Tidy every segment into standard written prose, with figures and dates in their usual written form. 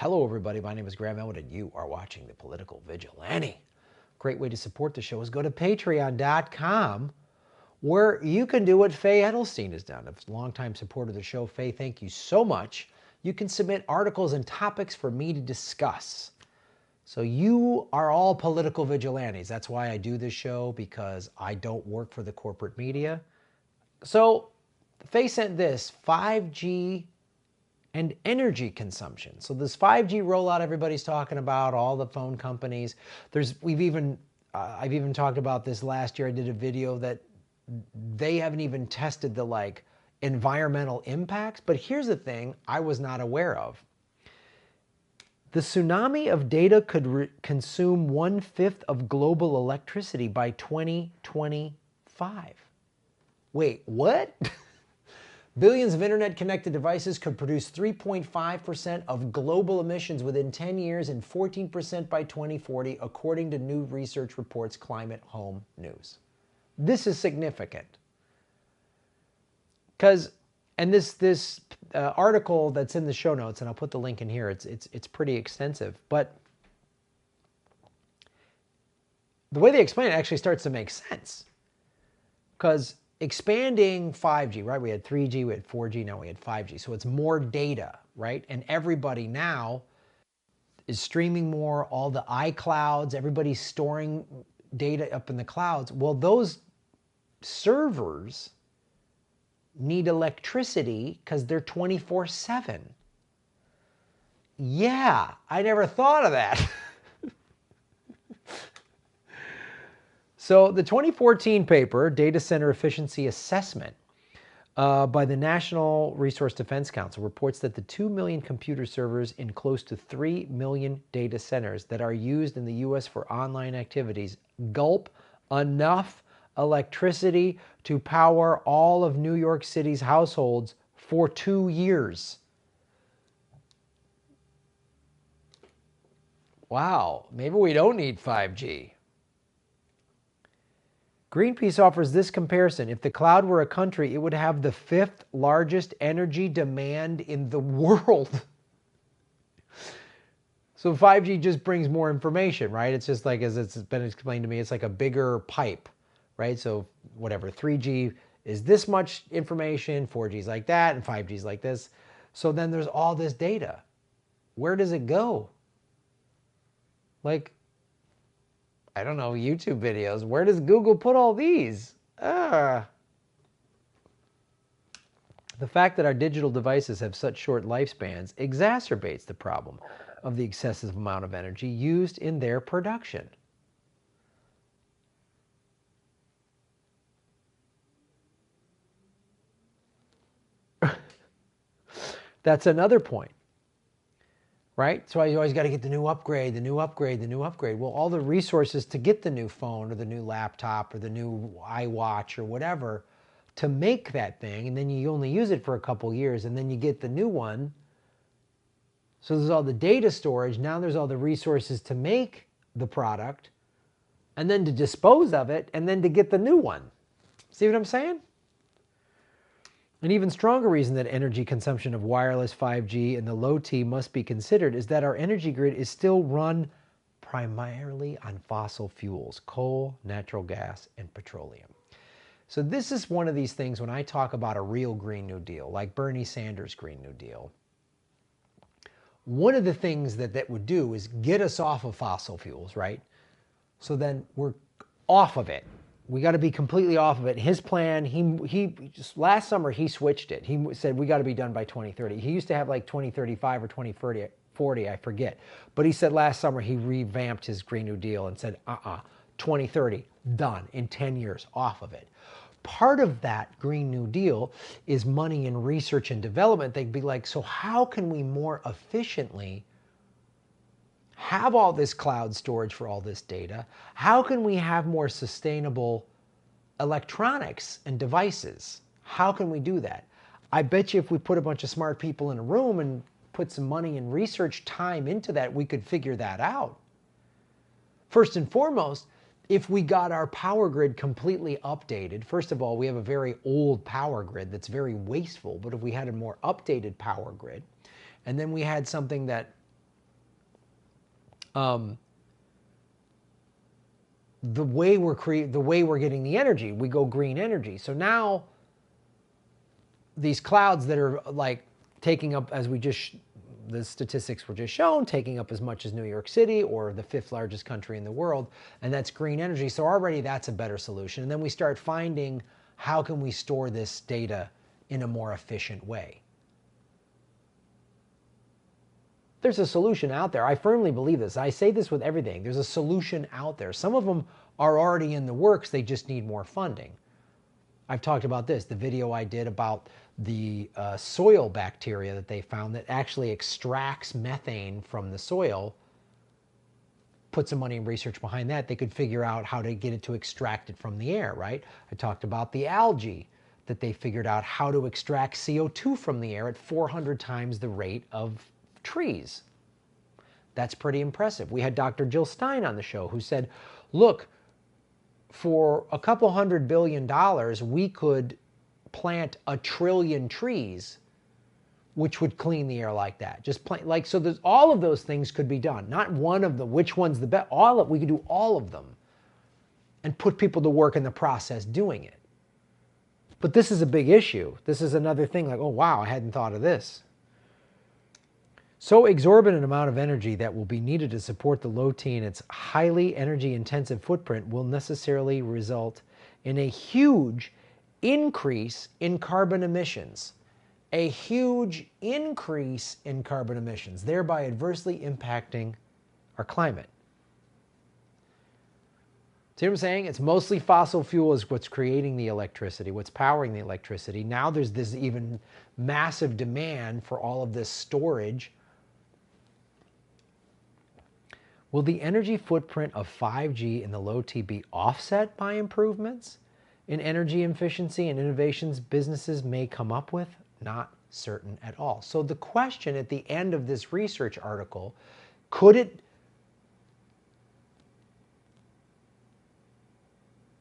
Hello, everybody. My name is Graham Elwood, and you are watching The Political Vigilante. Great way to support the show is go to patreon.com, where you can do what Faye Edelstein has done. A longtime supporter of the show. Faye, thank you so much. You can submit articles and topics for me to discuss. So you are all political vigilantes. That's why I do this show, because I don't work for the corporate media. So Faye sent this, 5G and energy consumption. So this 5G rollout everybody's talking about, all the phone companies. I've even talked about this last year. I did a video that they haven't even tested the environmental impacts. But here's the thing I was not aware of. The tsunami of data could consume 1/5 of global electricity by 2025. Wait, what? Billions of internet-connected devices could produce 3.5% of global emissions within 10 years and 14% by 2040, according to new research reports Climate Home News. This is significant. And this article that's in the show notes, and I'll put the link in here, it's pretty extensive, but the way they explain it actually starts to make sense. Because expanding 5G, right? We had 3G, we had 4G, now we had 5G. So it's more data, right? And everybody now is streaming more, all the iClouds, everybody's storing data up in the clouds. Well, those servers need electricity because they're 24/7. Yeah, I never thought of that. So the 2014 paper, Data Center Efficiency Assessment, by the National Resource Defense Council reports that the 2 million computer servers in close to 3 million data centers that are used in the U.S. for online activities gulp enough electricity to power all of New York City's households for 2 years. Wow, maybe we don't need 5G. Greenpeace offers this comparison. If the cloud were a country, it would have the 5th largest energy demand in the world. So 5G just brings more information, right? It's just like, as it's been explained to me, it's like a bigger pipe, right? So whatever, 3G is this much information, 4G is like that, and 5G is like this. So then there's all this data. Where does it go? I don't know, YouTube videos. Where does Google put all these? The fact that our digital devices have such short lifespans exacerbates the problem of the excessive amount of energy used in their production. That's another point. Right? So you always got to get the new upgrade, the new upgrade, the new upgrade. Well, all the resources to get the new phone or the new laptop or the new iWatch or whatever to make that thing, and then you only use it for a couple years, and then you get the new one. So there's all the data storage. Now there's all the resources to make the product, and then to dispose of it, and then to get the new one. See what I'm saying? An even stronger reason that energy consumption of wireless 5G and the low T must be considered is that our energy grid is still run primarily on fossil fuels, coal, natural gas, and petroleum. So this is one of these things when I talk about a real Green New Deal, like Bernie Sanders' Green New Deal. One of the things that would do is get us off of fossil fuels, right? So then we're off of it. We got to be completely off of it. His plan, he just last summer, he switched it. He said, we got to be done by 2030. He used to have like 2035 or 2040, I forget. But he said last summer, he revamped his Green New Deal and said, 2030, done in 10 years, off of it. Part of that Green New Deal is money in research and development. They'd be like, so how can we more efficiently have all this cloud storage for all this data? How can we have more sustainable electronics and devices? How can we do that? I bet you if we put a bunch of smart people in a room and put some money and research time into that, we could figure that out. First and foremost, if we got our power grid completely updated, first of all, we have a very old power grid that's very wasteful, but if we had a more updated power grid, and then we had something that the way we're getting the energy, we go green energy. So now these clouds that are like taking up, as the statistics were just shown, taking up as much as New York City or the 5th largest country in the world, and that's green energy. So already that's a better solution. And then we start finding, how can we store this data in a more efficient way? There's a solution out there. I firmly believe this. I say this with everything. There's a solution out there. Some of them are already in the works. They just need more funding. I've talked about this, the video I did about the soil bacteria that they found that actually extracts methane from the soil. Put some money and research behind that. They could figure out how to get it to extract it from the air, right? I talked about the algae that they figured out how to extract CO2 from the air at 400 times the rate of trees. That's pretty impressive. We had Dr. Jill Stein on the show who said, look, for a couple $100 billion, we could plant 1 trillion trees, which would clean the air like that. Just plant, so there's all of those things could be done. Not one of them, which one's the best, we could do all of them and put people to work in the process doing it. But this is a big issue. This is another thing like, oh wow, I hadn't thought of this. So exorbitant amount of energy that will be needed to support the low T and its highly energy intensive footprint will necessarily result in a huge increase in carbon emissions. A huge increase in carbon emissions, thereby adversely impacting our climate. See what I'm saying? It's mostly fossil fuel is what's creating the electricity, what's powering the electricity. Now there's this even massive demand for all of this storage. Will the energy footprint of 5G in the low T be offset by improvements in energy efficiency and innovations businesses may come up with? Not certain at all. So the question at the end of this research article, could it,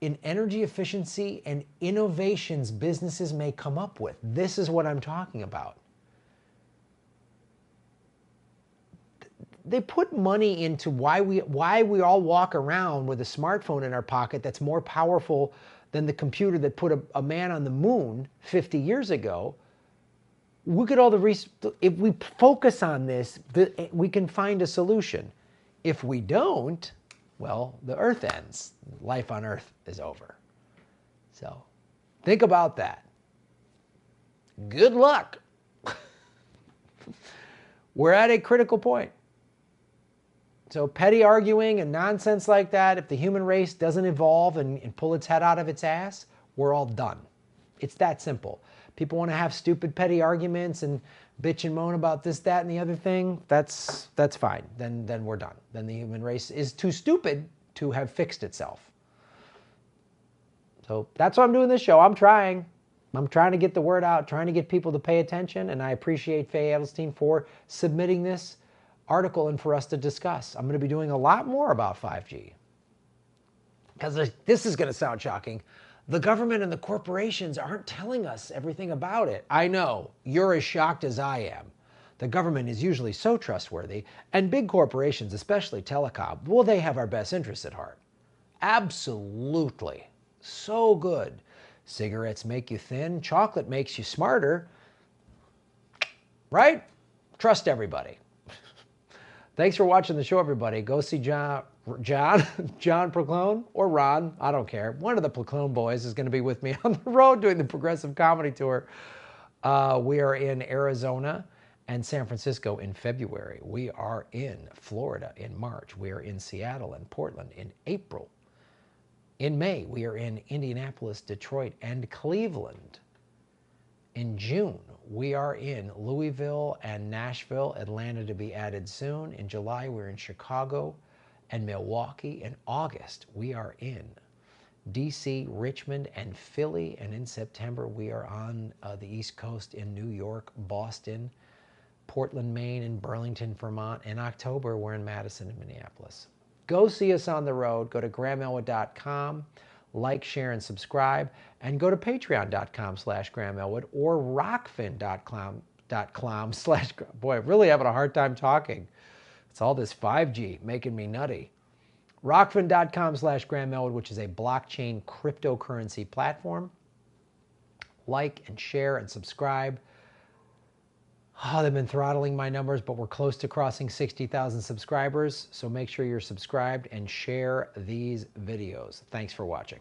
in energy efficiency and innovations businesses may come up with? This is what I'm talking about. They put money into why we all walk around with a smartphone in our pocket that's more powerful than the computer that put a man on the moon 50 years ago. Look at all the research. If we focus on this, we can find a solution. If we don't, well, the earth ends. Life on earth is over. So think about that. Good luck. We're at a critical point. So petty arguing and nonsense like that, if the human race doesn't evolve and pull its head out of its ass, we're all done. It's that simple. People want to have stupid petty arguments and bitch and moan about this, that, and the other thing. That's fine. Then we're done. Then the human race is too stupid to have fixed itself. So that's why I'm doing this show. I'm trying to get the word out, trying to get people to pay attention, and I appreciate Faye Adelstein for submitting this article and for us to discuss. I'm going to be doing a lot more about 5G. Because this is going to sound shocking. The government and the corporations aren't telling us everything about it. I know, you're as shocked as I am. The government is usually so trustworthy, and big corporations, especially telecom, well, they have our best interests at heart. Absolutely. So good. Cigarettes make you thin, chocolate makes you smarter. Right? Trust everybody. Thanks for watching the show, everybody. Go see John Proclone or Ron, I don't care. One of the Proclone boys is going to be with me on the road doing the Progressive Comedy Tour. We are in Arizona and San Francisco in February. We are in Florida in March. We are in Seattle and Portland in April. In May, we are in Indianapolis, Detroit, and Cleveland. In June, we are in Louisville and Nashville, Atlanta to be added soon. In July, we're in Chicago and Milwaukee. In August, we are in DC, Richmond, and Philly. And in September, we are on the East Coast in New York, Boston, Portland, Maine, and Burlington, Vermont. In October, we're in Madison and Minneapolis. Go see us on the road. Go to GrahamElwood.com. Like, share, and subscribe, and go to patreon.com/GrahamElwood or rockfin.com/, boy, I'm really having a hard time talking. It's all this 5G making me nutty. Rockfin.com/Graham Elwood, which is a blockchain cryptocurrency platform. Like and share and subscribe. Oh, they've been throttling my numbers, but we're close to crossing 60,000 subscribers. So make sure you're subscribed and share these videos. Thanks for watching.